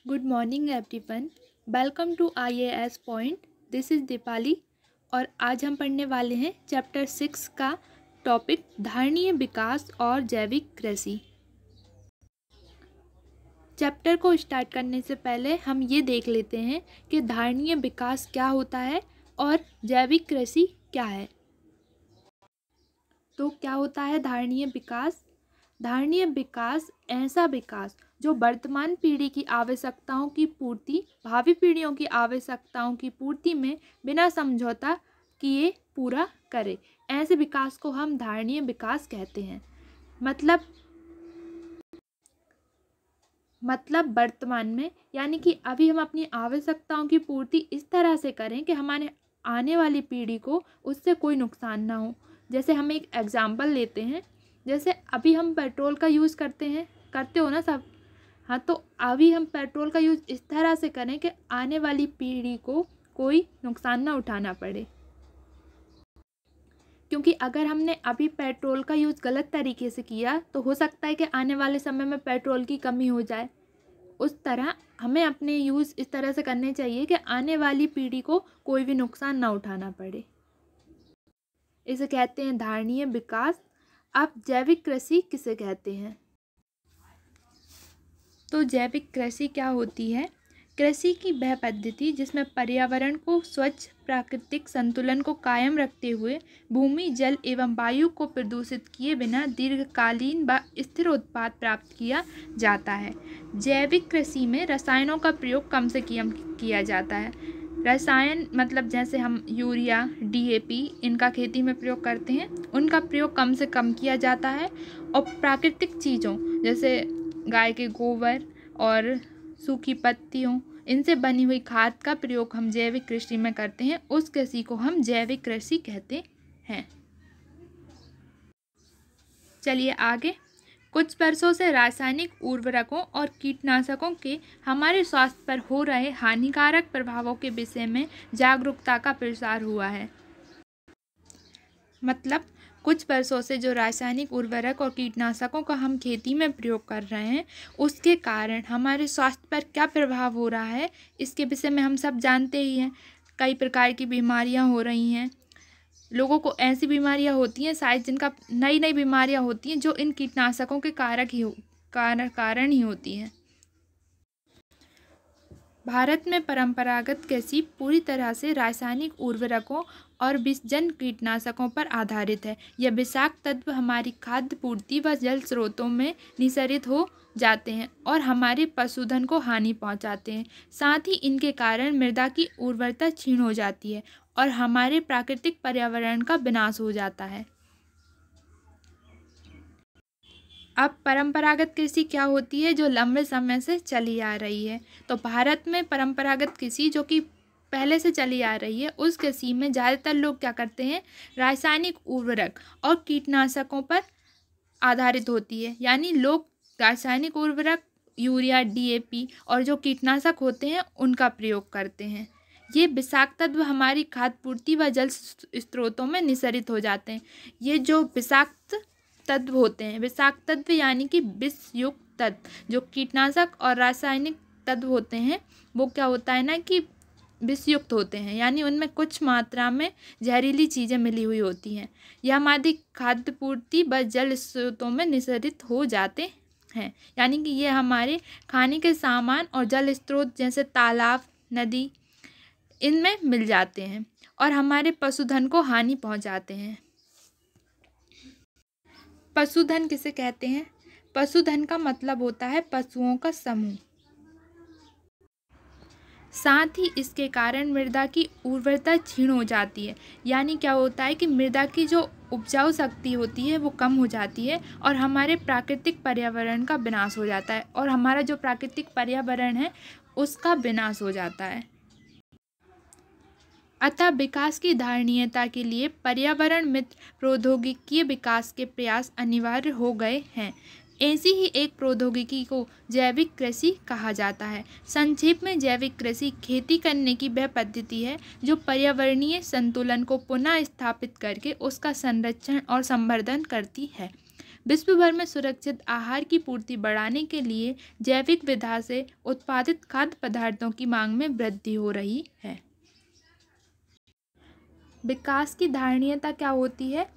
Good morning everyone. Welcome to IAS point. This is Deepali और आज हम पढ़ने वाले हैं चैप्टर 6 का टॉपिक धारणीय विकास और जैविक कृषि। चैप्टर को स्टार्ट करने से पहले हम ये देख लेते हैं कि धारणीय विकास क्या होता है और जैविक कृषि क्या है। तो क्या होता है धारणीय विकास? धारणीय विकास ऐसा विकास जो वर्तमान पीढ़ी की आवश्यकताओं की पूर्ति भावी पीढ़ियों की आवश्यकताओं की पूर्ति में बिना समझौता किए पूरा करे, ऐसे विकास को हम धारणीय विकास कहते हैं। मतलब वर्तमान में, यानी कि अभी हम अपनी आवश्यकताओं की पूर्ति इस तरह से करें कि हमारे आने वाली पीढ़ी को उससे कोई नुकसान ना हो। जैसे हम एक एग्जाम्पल लेते हैं, जैसे अभी हम पेट्रोल का यूज़ करते हो ना सब। हाँ, तो अभी हम पेट्रोल का यूज़ इस तरह से करें कि आने वाली पीढ़ी को कोई नुकसान ना उठाना पड़े, क्योंकि अगर हमने अभी पेट्रोल का यूज़ गलत तरीके से किया तो हो सकता है कि आने वाले समय में पेट्रोल की कमी हो जाए। उस तरह हमें अपने यूज़ इस तरह से करने चाहिए कि आने वाली पीढ़ी को कोई भी नुकसान ना उठाना पड़े। इसे कहते हैं धारणीय विकास। अब जैविक कृषि किसे कहते हैं? तो जैविक कृषि क्या होती है? कृषि की वह पद्धति जिसमें पर्यावरण को स्वच्छ प्राकृतिक संतुलन को कायम रखते हुए भूमि, जल एवं वायु को प्रदूषित किए बिना दीर्घकालीन व स्थिर उत्पाद प्राप्त किया जाता है। जैविक कृषि में रसायनों का प्रयोग कम से कम किया जाता है। रसायन मतलब जैसे हम यूरिया, DAP इनका खेती में प्रयोग करते हैं, उनका प्रयोग कम से कम किया जाता है। और प्राकृतिक चीज़ों जैसे गाय के गोबर और सूखी पत्तियों, इनसे बनी हुई खाद का प्रयोग हम जैविक कृषि में करते हैं। उस कृषि को हम जैविक कृषि कहते हैं। चलिए आगे। कुछ वर्षों से रासायनिक उर्वरकों और कीटनाशकों के हमारे स्वास्थ्य पर हो रहे हानिकारक प्रभावों के विषय में जागरूकता का प्रसार हुआ है। मतलब कुछ वर्षों से जो रासायनिक उर्वरक और कीटनाशकों का हम खेती में प्रयोग कर रहे हैं, उसके कारण हमारे स्वास्थ्य पर क्या प्रभाव हो रहा है, इसके विषय में हम सब जानते ही हैं। कई प्रकार की बीमारियां हो रही हैं। लोगों को ऐसी बीमारियां होती हैं शायद जिनका नई बीमारियां होती हैं जो इन कीटनाशकों के कारण ही होती हैं। भारत में परंपरागत कृषि पूरी तरह से रासायनिक उर्वरकों और विषजन्य कीटनाशकों पर आधारित है। यह विषाक्त तत्व हमारी खाद्य पूर्ति व जल स्रोतों में निःसरित हो जाते हैं और हमारे पशुधन को हानि पहुंचाते हैं। साथ ही इनके कारण मृदा की उर्वरता क्षीण हो जाती है और हमारे प्राकृतिक पर्यावरण का विनाश हो जाता है। अब परंपरागत कृषि क्या होती है, जो लंबे समय से चली आ रही है। तो भारत में परंपरागत कृषि जो कि पहले से चली आ रही है, उस कृषि में ज़्यादातर लोग क्या करते हैं, रासायनिक उर्वरक और कीटनाशकों पर आधारित होती है। यानी लोग रासायनिक उर्वरक, यूरिया, DAP और जो कीटनाशक होते हैं उनका प्रयोग करते हैं। ये विषाक्त तत्व हमारी खाद्य पूर्ति व जल स्रोतों में निःसरित हो जाते हैं। ये जो विषाक्त तत्व होते हैं, विषाक्त तत्व यानी कि विषयुक्त तत्व, जो कीटनाशक और रासायनिक तत्व होते हैं, वो क्या होता है ना कि विषयुक्त होते हैं, यानी उनमें कुछ मात्रा में जहरीली चीज़ें मिली हुई होती हैं। यह हमारी खाद्य पूर्ति व जल स्रोतों में निःसरित हो जाते हैं, यानी कि ये हमारे खाने के सामान और जल स्रोत जैसे तालाब, नदी, इनमें मिल जाते हैं और हमारे पशुधन को हानि पहुंचाते हैं। पशुधन किसे कहते हैं? पशुधन का मतलब होता है पशुओं का समूह। साथ ही इसके कारण मृदा की उर्वरता क्षीण हो जाती है। यानी क्या होता है कि मृदा की जो उपजाऊ शक्ति होती है वो कम हो जाती है और हमारे प्राकृतिक पर्यावरण का विनाश हो जाता है और हमारा जो प्राकृतिक पर्यावरण है उसका विनाश हो जाता है। अतः विकास की धारणीयता के लिए पर्यावरण मित्र प्रौद्योगिकीय विकास के प्रयास अनिवार्य हो गए हैं। ऐसी ही एक प्रौद्योगिकी को जैविक कृषि कहा जाता है। संक्षेप में जैविक कृषि खेती करने की वह पद्धति है जो पर्यावरणीय संतुलन को पुनः स्थापित करके उसका संरक्षण और संवर्धन करती है। विश्व भर में सुरक्षित आहार की पूर्ति बढ़ाने के लिए जैविक विधा से उत्पादित खाद्य पदार्थों की मांग में वृद्धि हो रही है। विकास की धारणीयता क्या होती है?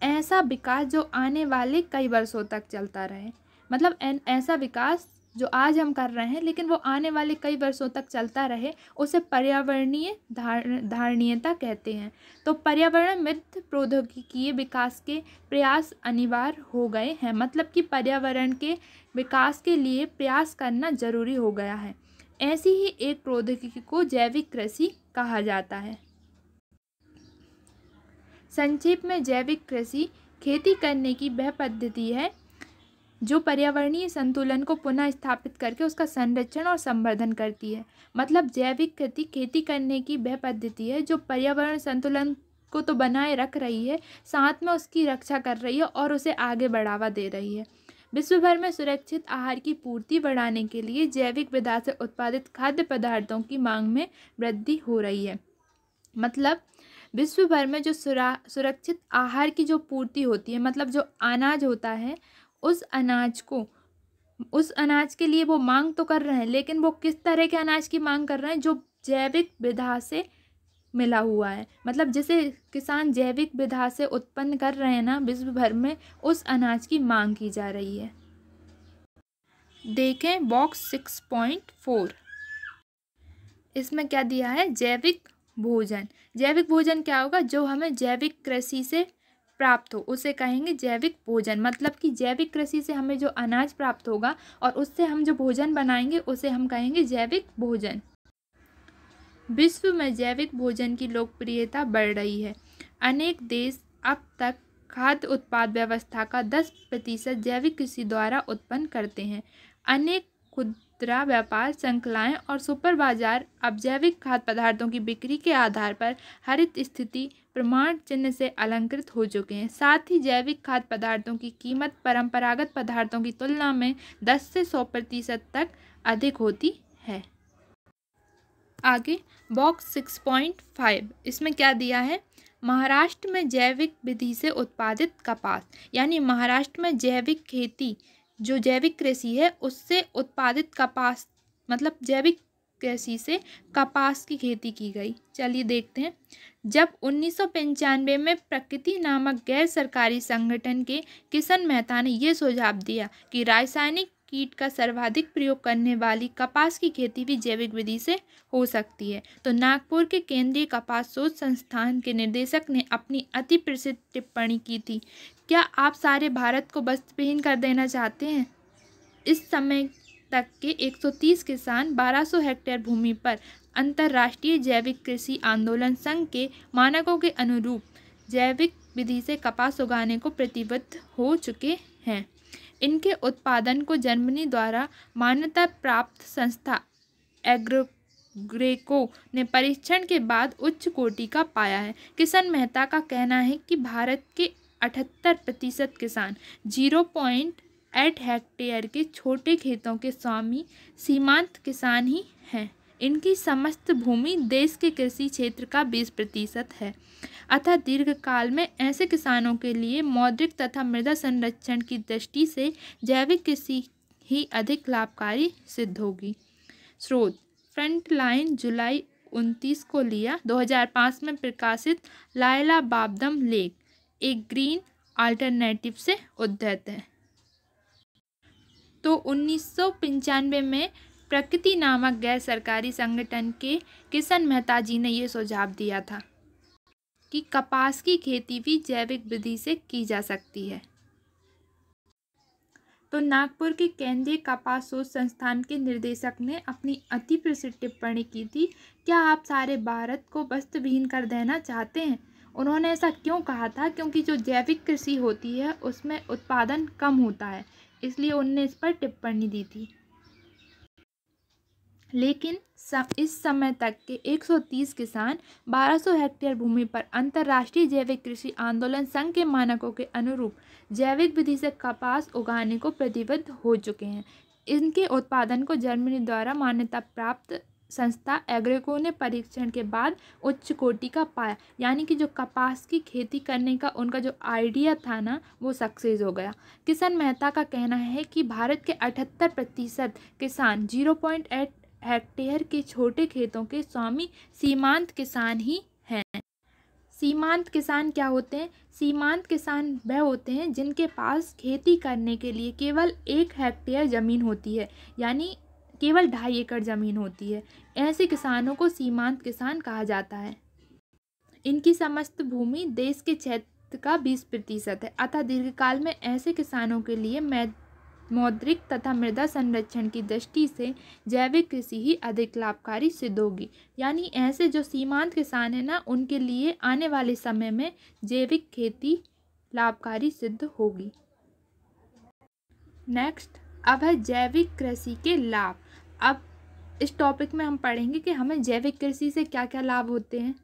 ऐसा विकास जो आने वाले कई वर्षों तक चलता रहे, मतलब ऐसा विकास जो आज हम कर रहे हैं लेकिन वो आने वाले कई वर्षों तक चलता रहे, उसे पर्यावरणीय धारणीयता कहते हैं। तो पर्यावरण मित्र प्रौद्योगिकीय विकास के प्रयास अनिवार्य हो गए हैं, मतलब कि पर्यावरण के विकास के लिए प्रयास करना जरूरी हो गया है। ऐसी ही एक प्रौद्योगिकी को जैविक कृषि कहा जाता है। संक्षेप में जैविक कृषि खेती करने की वह पद्धति है जो पर्यावरणीय संतुलन को पुनः स्थापित करके उसका संरक्षण और संवर्धन करती है। मतलब जैविक खेती करने की वह पद्धति है जो पर्यावरण संतुलन को तो बनाए रख रही है, साथ में उसकी रक्षा कर रही है और उसे आगे बढ़ावा दे रही है। विश्व भर में सुरक्षित आहार की पूर्ति बढ़ाने के लिए जैविक विधा से उत्पादित खाद्य पदार्थों की मांग में वृद्धि हो रही है। मतलब विश्व भर में जो सुरक्षित आहार की जो पूर्ति होती है, मतलब जो अनाज होता है, उस अनाज के लिए वो मांग तो कर रहे हैं, लेकिन वो किस तरह के अनाज की मांग कर रहे हैं? जो जैविक विधा से मिला हुआ है, मतलब जिसे किसान जैविक विधा से उत्पन्न कर रहे हैं ना, विश्व भर में उस अनाज की मांग की जा रही है। देखें बॉक्स 6.4, इसमें क्या दिया है? जैविक भोजन। जैविक भोजन क्या होगा? जो हमें जैविक कृषि से प्राप्त हो उसे कहेंगे जैविक भोजन। मतलब कि जैविक कृषि से हमें जो अनाज प्राप्त होगा और उससे हम जो भोजन बनाएंगे उसे हम कहेंगे जैविक भोजन। विश्व में जैविक भोजन की लोकप्रियता बढ़ रही है। अनेक देश अब तक खाद्य उत्पाद व्यवस्था का 10% जैविक कृषि द्वारा उत्पन्न करते हैं। अनेक खुदरा व्यापार श्रृंखलाएं और सुपर बाजार अब जैविक खाद्य पदार्थों की बिक्री के आधार पर हरित स्थिति प्रमाण चिन्ह से अलंकृत हो चुके हैं। साथ ही जैविक खाद्य पदार्थों की कीमत परंपरागत पदार्थों की तुलना में 10 से 100% तक अधिक होती है। आगे बॉक्स 6.5, इसमें क्या दिया है? महाराष्ट्र में जैविक विधि से उत्पादित कपास, यानी महाराष्ट्र में जैविक खेती जो जैविक कृषि है उससे उत्पादित कपास, मतलब जैविक कृषि से कपास की खेती की गई। चलिए देखते हैं। जब 1995 में प्रकृति नामक गैर सरकारी संगठन के किशन मेहता ने यह सुझाव दिया कि रासायनिक कीट का सर्वाधिक प्रयोग करने वाली कपास की खेती भी जैविक विधि से हो सकती है, तो नागपुर के केंद्रीय कपास शोध संस्थान के निदेशक ने अपनी अति प्रसिद्ध टिप्पणी की थी, क्या आप सारे भारत को वस्त्रविहीन कर देना चाहते हैं? इस समय तक के 130 किसान 1200 हेक्टेयर भूमि पर अंतर्राष्ट्रीय जैविक कृषि आंदोलन संघ के मानकों के अनुरूप जैविक विधि से कपास उगाने को प्रतिबद्ध हो चुके हैं। इनके उत्पादन को जर्मनी द्वारा मान्यता प्राप्त संस्था एग्रोग्रेको ने परीक्षण के बाद उच्च कोटि का पाया है। किशन मेहता का कहना है कि भारत के 78% किसान 0.8 हेक्टेयर के छोटे खेतों के स्वामी सीमांत किसान ही हैं। इनकी समस्त भूमि देश के कृषि क्षेत्र का 20% है। अतः दीर्घकाल में ऐसे किसानों के लिए मौद्रिक तथा मृदा संरक्षण की दृष्टि से जैविक कृषि ही अधिक लाभकारी सिद्ध होगी। स्रोत फ्रंटलाइन जुलाई 29 को लिया। 2005 में प्रकाशित लायला बाबदम लेक एक ग्रीन अल्टरनेटिव से उद्धृत है। तो 1995 में प्रकृति नामक गैर सरकारी संगठन के किशन मेहता जी ने ये सुझाव दिया था कि कपास की खेती भी जैविक विधि से की जा सकती है। तो नागपुर के केंद्रीय कपास शोध संस्थान के निर्देशक ने अपनी अति प्रसिद्ध टिप्पणी की थी, क्या आप सारे भारत को वस्त्रविहीन कर देना चाहते हैं? उन्होंने ऐसा क्यों कहा था? क्योंकि जो जैविक कृषि होती है उसमें उत्पादन कम होता है, इसलिए उन्होंने इस पर टिप्पणी दी थी। लेकिन इस समय तक के 130 किसान 1200 हेक्टेयर भूमि पर अंतर्राष्ट्रीय जैविक कृषि आंदोलन संघ के मानकों के अनुरूप जैविक विधि से कपास उगाने को प्रतिबद्ध हो चुके हैं। इनके उत्पादन को जर्मनी द्वारा मान्यता प्राप्त संस्था एग्रीको ने परीक्षण के बाद उच्च कोटि का पाया, यानी कि जो कपास की खेती करने का उनका जो आइडिया था ना वो सक्सेस हो गया। किशन मेहता का कहना है कि भारत के 78% किसान 0.8 हेक्टेयर के छोटे खेतों के स्वामी सीमांत किसान ही हैं। सीमांत किसान क्या होते हैं? सीमांत किसान वह होते हैं जिनके पास खेती करने के लिए केवल 1 हेक्टेयर ज़मीन होती है, यानी केवल 2.5 एकड़ ज़मीन होती है। ऐसे किसानों को सीमांत किसान कहा जाता है। इनकी समस्त भूमि देश के क्षेत्र का 20% है। अतः दीर्घकाल में ऐसे किसानों के लिए मौद्रिक तथा मृदा संरक्षण की दृष्टि से जैविक कृषि ही अधिक लाभकारी सिद्ध होगी। यानी ऐसे जो सीमांत किसान है ना, उनके लिए आने वाले समय में जैविक खेती लाभकारी सिद्ध होगी। नेक्स्ट अब है जैविक कृषि के लाभ। अब इस टॉपिक में हम पढ़ेंगे कि हमें जैविक कृषि से क्या क्या लाभ होते हैं।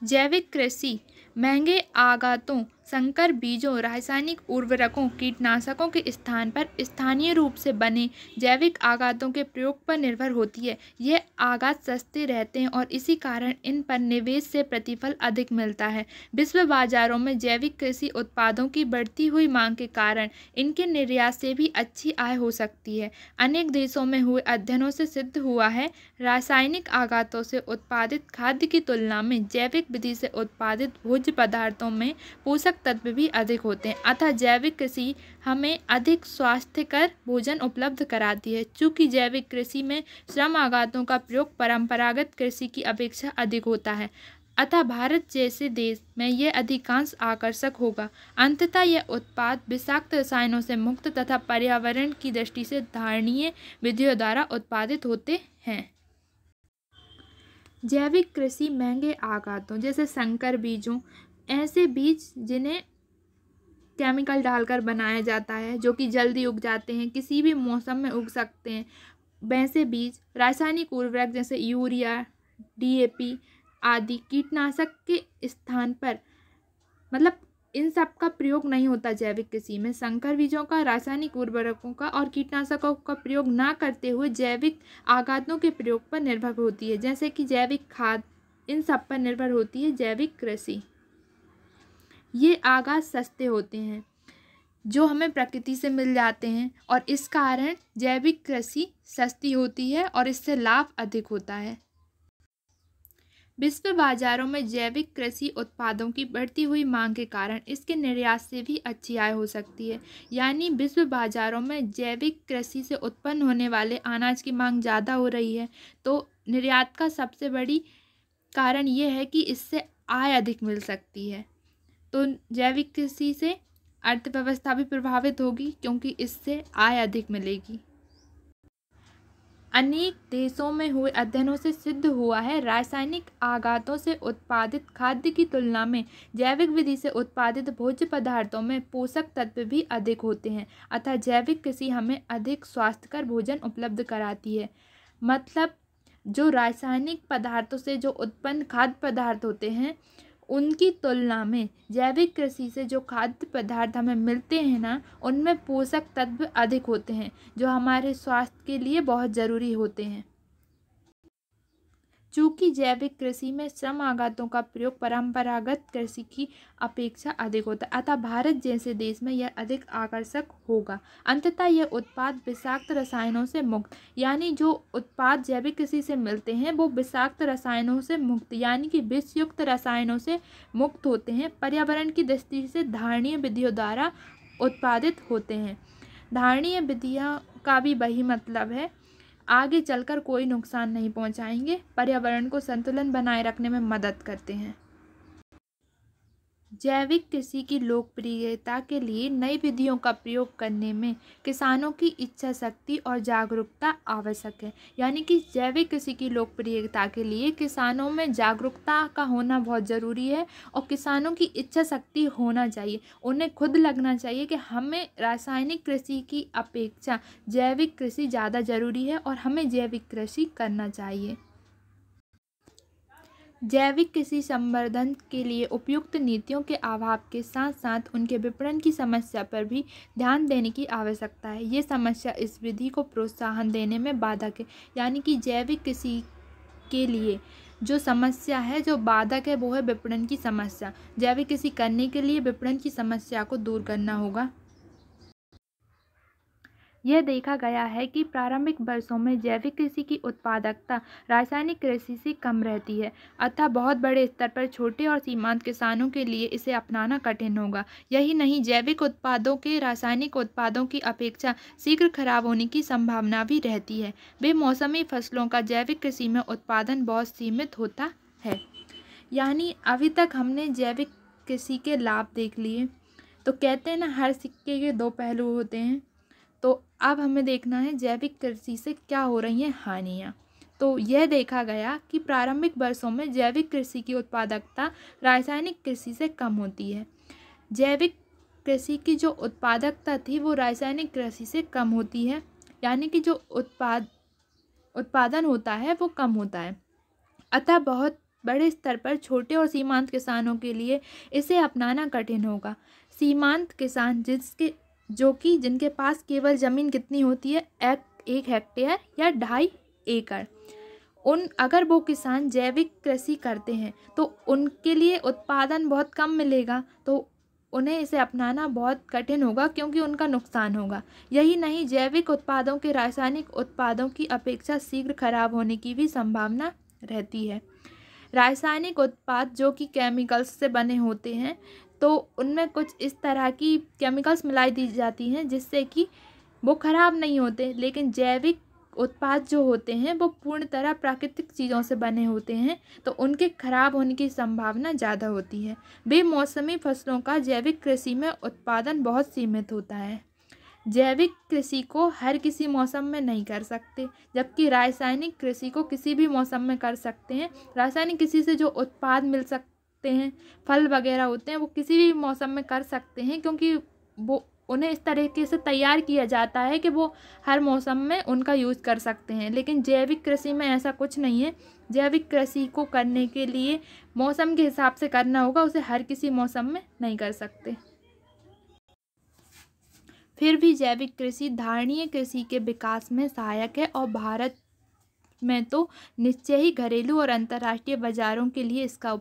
जैविक कृषि महंगे आगातों, संकर बीजों, रासायनिक उर्वरकों, कीटनाशकों के स्थान पर स्थानीय रूप से बने जैविक आगातों के प्रयोग पर निर्भर होती है। ये आगात सस्ते रहते हैं और इसी कारण इन पर निवेश से प्रतिफल अधिक मिलता है। विश्व बाजारों में जैविक कृषि उत्पादों की बढ़ती हुई मांग के कारण इनके निर्यात से भी अच्छी आय हो सकती है। अनेक देशों में हुए अध्ययनों से सिद्ध हुआ है, रासायनिक आगातों से उत्पादित खाद्य की तुलना में जैविक विधि से उत्पादित भोज्य पदार्थों में पोषक तत्व भी अधिक होते हैं। अतः जैविक कृषि हमें अधिक स्वास्थ्यकर भोजन उपलब्ध कराती है। चूँकि जैविक कृषि में श्रम आगातों का प्रयोग परंपरागत कृषि की अपेक्षा अधिक होता है, अतः भारत जैसे देश में यह अधिकांश आकर्षक होगा। अंततः यह उत्पाद विषाक्त रसायनों से मुक्त तथा पर्यावरण की दृष्टि से धारणीय विधियों द्वारा उत्पादित होते हैं। जैविक कृषि महंगे आगातों जैसे संकर बीजों, ऐसे बीज जिन्हें केमिकल डालकर बनाया जाता है, जो कि जल्दी उग जाते हैं, किसी भी मौसम में उग सकते हैं, वैसे बीज, रासायनिक उर्वरक जैसे यूरिया, DAP आदि कीटनाशक के स्थान पर मतलब इन सब का प्रयोग नहीं होता जैविक कृषि में। संकर बीजों का, रासायनिक उर्वरकों का और कीटनाशकों का प्रयोग ना करते हुए जैविक आगातों के प्रयोग पर निर्भर होती है, जैसे कि जैविक खाद, इन सब पर निर्भर होती है जैविक कृषि। ये आगात सस्ते होते हैं जो हमें प्रकृति से मिल जाते हैं और इस कारण जैविक कृषि सस्ती होती है और इससे लाभ अधिक होता है। विश्व बाजारों में जैविक कृषि उत्पादों की बढ़ती हुई मांग के कारण इसके निर्यात से भी अच्छी आय हो सकती है। यानी विश्व बाजारों में जैविक कृषि से उत्पन्न होने वाले अनाज की मांग ज़्यादा हो रही है, तो निर्यात का सबसे बड़ी कारण ये है कि इससे आय अधिक मिल सकती है। तो जैविक कृषि से अर्थव्यवस्था भी प्रभावित होगी क्योंकि इससे आय अधिक मिलेगी। अनेक देशों में हुए अध्ययनों से सिद्ध हुआ है, रासायनिक आगातों से उत्पादित खाद्य की तुलना में जैविक विधि से उत्पादित भोज्य पदार्थों में पोषक तत्व भी अधिक होते हैं। अतः जैविक कृषि हमें अधिक स्वास्थ्यकर भोजन उपलब्ध कराती है। मतलब जो रासायनिक पदार्थों से जो उत्पन्न खाद्य पदार्थ होते हैं, उनकी तुलना में जैविक कृषि से जो खाद्य पदार्थ हमें मिलते हैं ना, उनमें पोषक तत्व अधिक होते हैं जो हमारे स्वास्थ्य के लिए बहुत ज़रूरी होते हैं। चूँकि जैविक कृषि में श्रम आगातों का प्रयोग परंपरागत कृषि की अपेक्षा अधिक होता है, अतः भारत जैसे देश में यह अधिक आकर्षक होगा। अंततः यह उत्पाद विषाक्त रसायनों से मुक्त, यानी जो उत्पाद जैविक कृषि से मिलते हैं वो विषाक्त रसायनों से मुक्त यानी कि विषयुक्त रसायनों से मुक्त होते हैं, पर्यावरण की दृष्टि से धारणीय विधियों द्वारा उत्पादित होते हैं। धारणीय विधियाँ का भी वही मतलब है, आगे चलकर कोई नुकसान नहीं पहुंचाएंगे, पर्यावरण को संतुलन बनाए रखने में मदद करते हैं। जैविक कृषि की लोकप्रियता के लिए नई विधियों का प्रयोग करने में किसानों की इच्छा शक्ति और जागरूकता आवश्यक है। यानी कि जैविक कृषि की लोकप्रियता के लिए किसानों में जागरूकता का होना बहुत ज़रूरी है और किसानों की इच्छा शक्ति होना चाहिए। उन्हें खुद लगना चाहिए कि हमें रासायनिक कृषि की अपेक्षा जैविक कृषि ज़्यादा ज़रूरी है और हमें जैविक कृषि करना चाहिए। जैविक कृषि संवर्धन के लिए उपयुक्त नीतियों के अभाव के साथ साथ उनके विपणन की समस्या पर भी ध्यान देने की आवश्यकता है। ये समस्या इस विधि को प्रोत्साहन देने में बाधक है। यानी कि जैविक कृषि के लिए जो समस्या है, जो बाधक है, वो है विपणन की समस्या। जैविक कृषि करने के लिए विपणन की समस्या को दूर करना होगा। यह देखा गया है कि प्रारंभिक वर्षों में जैविक कृषि की उत्पादकता रासायनिक कृषि से कम रहती है, अतः बहुत बड़े स्तर पर छोटे और सीमांत किसानों के लिए इसे अपनाना कठिन होगा। यही नहीं, जैविक उत्पादों के रासायनिक उत्पादों की अपेक्षा शीघ्र खराब होने की संभावना भी रहती है। बेमौसमी फसलों का जैविक कृषि में उत्पादन बहुत सीमित होता है। यानी अभी तक हमने जैविक कृषि के लाभ देख लिए। तो कहते हैं ना, हर सिक्के के दो पहलू होते हैं। तो अब हमें देखना है जैविक कृषि से क्या हो रही हैं हानियाँ। तो यह देखा गया कि प्रारंभिक वर्षों में जैविक कृषि की उत्पादकता रासायनिक कृषि से कम होती है। जैविक कृषि की जो उत्पादकता थी वो रासायनिक कृषि से कम होती है, यानी कि जो उत्पादन होता है वो कम होता है। अतः बहुत बड़े स्तर पर छोटे और सीमांत किसानों के लिए इसे अपनाना कठिन होगा। सीमांत किसान जिनके पास केवल ज़मीन कितनी होती है, 1 हेक्टेयर या 2.5 एकड़, अगर वो किसान जैविक कृषि करते हैं तो उनके लिए उत्पादन बहुत कम मिलेगा, तो उन्हें इसे अपनाना बहुत कठिन होगा क्योंकि उनका नुकसान होगा। यही नहीं, जैविक उत्पादों के रासायनिक उत्पादों की अपेक्षा शीघ्र खराब होने की भी संभावना रहती है। रासायनिक उत्पाद जो कि केमिकल्स से बने होते हैं, तो उनमें कुछ इस तरह की केमिकल्स मिलाई दी जाती हैं जिससे कि वो ख़राब नहीं होते, लेकिन जैविक उत्पाद जो होते हैं वो पूर्ण तरह प्राकृतिक चीज़ों से बने होते हैं, तो उनके खराब होने की संभावना ज़्यादा होती है। बेमौसमी फसलों का जैविक कृषि में उत्पादन बहुत सीमित होता है। जैविक कृषि को हर किसी मौसम में नहीं कर सकते, जबकि रासायनिक कृषि को किसी भी मौसम में कर सकते हैं। रासायनिक कृषि से जो उत्पाद मिल सकते हैं, फल वगैरह होते हैं, वो किसी भी मौसम में कर सकते हैं, क्योंकि वो उन्हें इस तरीके से तैयार किया जाता है कि वो हर मौसम में उनका यूज़ कर सकते हैं। लेकिन जैविक कृषि में ऐसा कुछ नहीं है। जैविक कृषि को करने के लिए मौसम के हिसाब से करना होगा, उसे हर किसी मौसम में नहीं कर सकते। फिर भी जैविक कृषि धारणीय कृषि के विकास में सहायक है और भारत में तो निश्चय ही घरेलू और अंतर्राष्ट्रीय बाजारों के लिए इसका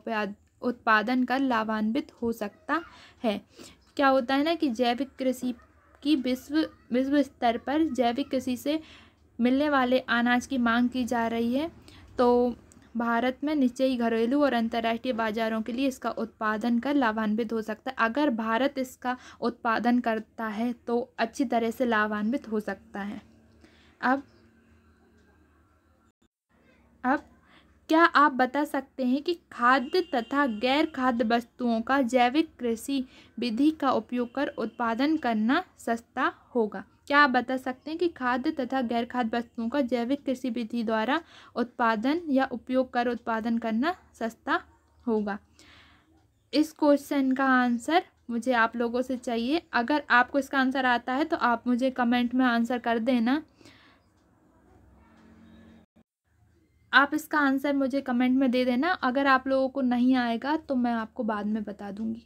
उत्पादन कर लाभान्वित हो सकता है। क्या होता है ना कि जैविक कृषि की विश्व स्तर पर जैविक कृषि से मिलने वाले अनाज की मांग की जा रही है, तो भारत में निश्चय ही घरेलू और अंतर्राष्ट्रीय बाजारों के लिए इसका उत्पादन कर लाभान्वित हो सकता है। अगर भारत इसका उत्पादन करता है तो अच्छी तरह से लाभान्वित हो सकता है। अब क्या आप बता सकते हैं कि खाद्य तथा गैर खाद्य वस्तुओं का जैविक कृषि विधि का उपयोग कर उत्पादन करना सस्ता होगा? क्या आप बता सकते हैं कि खाद्य तथा गैर खाद्य वस्तुओं का जैविक कृषि विधि द्वारा उत्पादन या उपयोग कर उत्पादन करना सस्ता होगा? इस क्वेश्चन का आंसर मुझे आप लोगों से चाहिए। अगर आपको इसका आंसर आता है तो आप मुझे कमेंट में आंसर कर देना। आप इसका आंसर मुझे कमेंट में दे देना। अगर आप लोगों को नहीं आएगा तो मैं आपको बाद में बता दूंगी।